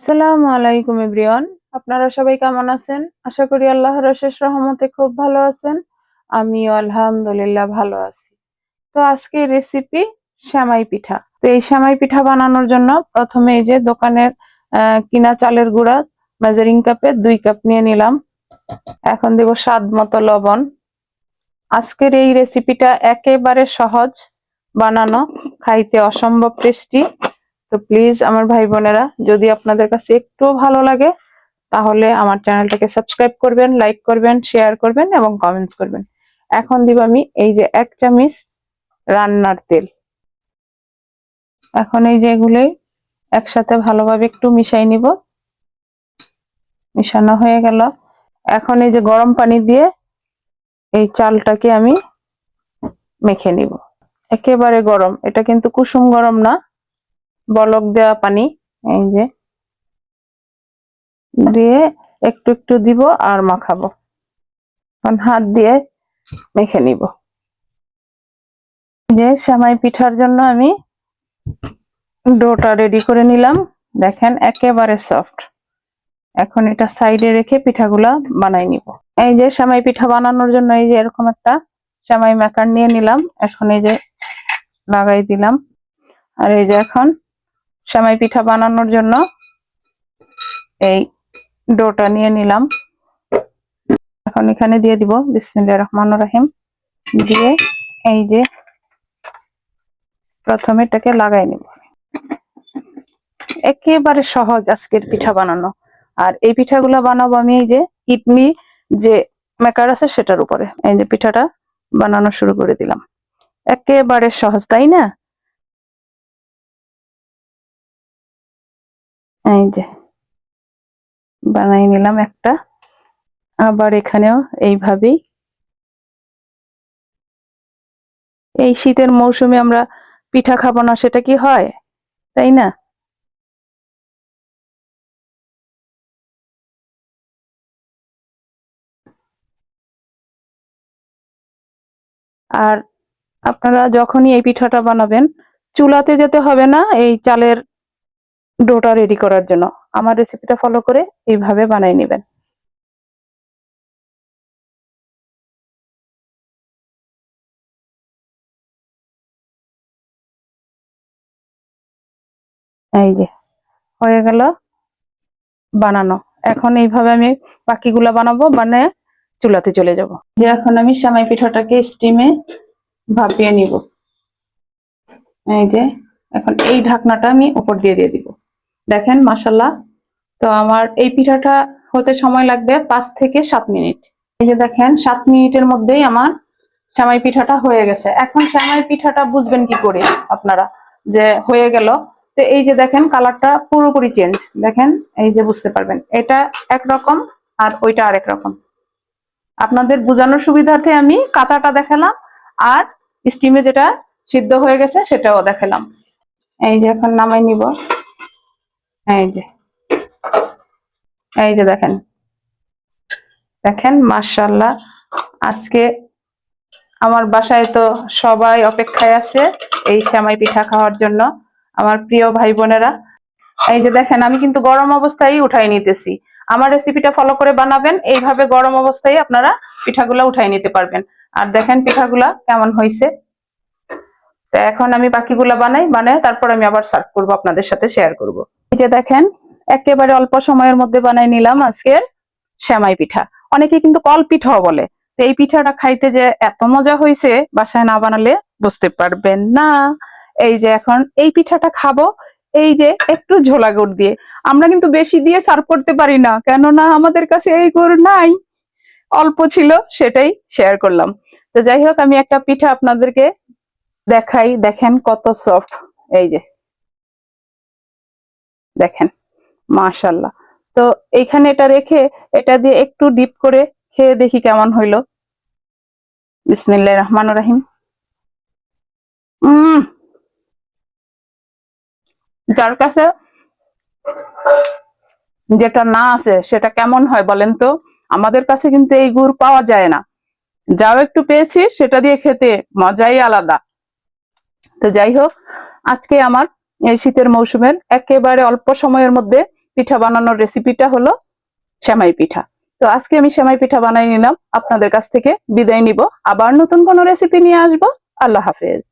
আসসালামু আলাইকুম এভরিওয়ান। আপনারা সবাই কেমন আছেন? আশা করি আল্লাহর অশেষ রহমতে খুব ভালো আছেন। আমিও আলহামদুলিল্লাহ ভালো আছি। তো আজকের রেসিপি সেমাই পিঠা। তো এই সেমাই পিঠা বানানোর জন্য প্রথমে এই যে দোকানের কিনা চালের গুঁড়া মেজারিং কাপে 2 কাপ নিয়ে নিলাম। এখন দেব স্বাদ মতো লবণ। আজকের এই রেসিপিটা একেবারে সহজ বানানো, খাইতে অসম্ভব টেস্টি। তো প্লিজ আমার ভাই বোনেরা, যদি আপনাদের কাছে একটু ভালো লাগে তাহলে আমার চ্যানেলটাকে সাবস্ক্রাইব করবেন, লাইক করবেন, শেয়ার করবেন এবং কমেন্টস করবেন। এখন দিব আমি এই যে 1 চামচ রান্নার তেল। এখন এই যে এগুলোই একসাথে ভালোভাবে একটু মিশাই নিব। মিশানো হয়ে গেল। এখন এই যে গরম পানি দিয়ে এই চালটাকে আমি মেখে নিব। একেবারে গরম, এটা কিন্তু কুসুম গরম না, বলক দেওয়া পানি। এই যে দিয়ে একটু একটু দিব আর মাখাবো। এখন হাত দিয়ে মেখে নিব। যে সেমাই পিঠার জন্য আমি ডোটা রেডি করে নিলাম। দেখেন একেবারে সফট। এখন এটা সাইডে রেখে পিঠাগুলা বানাই নিব। এই যে সেমাই পিঠা বানানোর জন্য এই যে এরকম একটা সেমাই মেকার নিয়ে নিলাম। এখন এই যে লাগাই দিলাম। আর এই যে এখন সেমাই পিঠা বানানোর জন্য এই ডোটা নিয়ে নিলাম। এখন এখানে দিয়ে দিব বিসমিল্লাহির রহমানির রহিম। দিয়ে এই যে প্রথমে এটাকে লাগাই নিব। একেবারে সহজ আজকের পিঠা বানানো। আর এই পিঠাগুলো বানাবো আমি এই যে ইডলি যে মেকার আছে সেটার উপরে। এই যে পিঠাটা বানানো শুরু করে দিলাম। একেবারে সহজ, তাই না? এই যে বানাই নিলাম একটা। আবার এখানেও এইভাবেই। এই শীতের মৌসুমে আমরা পিঠা খাবো না সেটা কি হয়, তাই না? আর আপনারা যখনই এই পিঠাটা বানাবেন চুলাতে যেতে হবে না এই চালের ডোটা রেডি করার জন্য। আমার রেসিপিটা ফলো করে এইভাবে বানাই নেবেন। এই যে হয়ে গেল বানানো। এখন এইভাবে আমি বাকিগুলা বানাবো, মানে চুলাতে চলে যাব। যে এখন আমি সেমাই পিঠাটাকে স্টিমে ভাপিয়ে নিব। এই যে এখন এই ঢাকনাটা আমি উপর দিয়ে দিয়ে দিব। দেখেন মাশাআল্লাহ। তো আমার এই পিঠাটা হতে সময় লাগবে 5 থেকে 7 মিনিট। এই যে দেখেন 7 মিনিটের মধ্যেই আমার সেমাই পিঠাটা হয়ে গেছে। এখন সেমাই পিঠাটা বুঝবেন কি করে আপনারা যে হয়ে গেল? তো এই যে দেখেন কালারটা পুরোপুরি চেঞ্জ। দেখেন এই যে বুঝতে পারবেন এটা একরকম আর ওইটা আরেক রকম। আপনাদের বোঝানোর সুবিধার্থে আমি কাঁচাটা দেখালাম আর স্টিমে যেটা সিদ্ধ হয়ে গেছে সেটাও দেখালাম। এই যে এখন নামাই নিব। এই যে এই যে দেখেন দেখেন মাশাআল্লাহ। আজকে আমার বাসায় তো সবাই অপেক্ষায় আছে এই সেমাই পিঠা খাওয়ার জন্য, আমার প্রিয় ভাই বোনেরা। এই যে দেখেন আমি কিন্তু গরম অবস্থায় উঠাই নিতেছি। আমার রেসিপিটা ফলো করে বানাবেন, এইভাবে গরম অবস্থায় আপনারা পিঠাগুলা উঠাই নিতে পারবেন। আর দেখেন পিঠাগুলা কেমন হয়েছে। তো এখন আমি বাকিগুলা বানাই তারপর আমি আবার সার্ভ করবো, আপনাদের সাথে শেয়ার করব। এই যে দেখেন একেবারে অল্প সময়ের মধ্যে বানাই নিলাম আজকের সেমাই পিঠা। অনেকে কিন্তু কল পিঠাও বলে। তো এই পিঠাটা খাইতে যে এত মজা হয়েছে, বাসায় না বানালে বুঝতে পারবেন না। এই যে এখন এই পিঠাটা খাবো এই যে একটু ঝোলা গুড় দিয়ে। আমরা কিন্তু বেশি দিয়ে সার্ভ করতে পারি না, কেননা আমাদের কাছে এই গুড় নাই, অল্প ছিল সেটাই শেয়ার করলাম। তো যাই হোক আমি একটা পিঠা আপনাদেরকে দেখাই। দেখেন কত সফট। এই যে দেখেন মাশাআল্লাহ। তো এইখানে এটা রেখে এটা দিয়ে একটু ডিপ করে খেয়ে দেখি কেমন হইলো। বিসমিল্লাহির রহমানির রহিম। উম যার কাছে যেটা না আছে সেটা কেমন হয় বলেন তো? আমাদের কাছে কিন্তু এই গুড় পাওয়া যায় না। যাও একটু পেয়েছি সেটা দিয়ে খেতে মজাই আলাদা। তো যাই হোক আজকে আমার এই শীতের মৌসুমের একেবারে অল্প সময়ের মধ্যে পিঠা বানানোর রেসিপিটা হলো সেমাই পিঠা। তো আজকে আমি সেমাই পিঠা বানাই নিলাম, আপনাদের কাছ থেকে বিদায় নিব, আবার নতুন কোনো রেসিপি নিয়ে আসবো। আল্লাহ হাফেজ।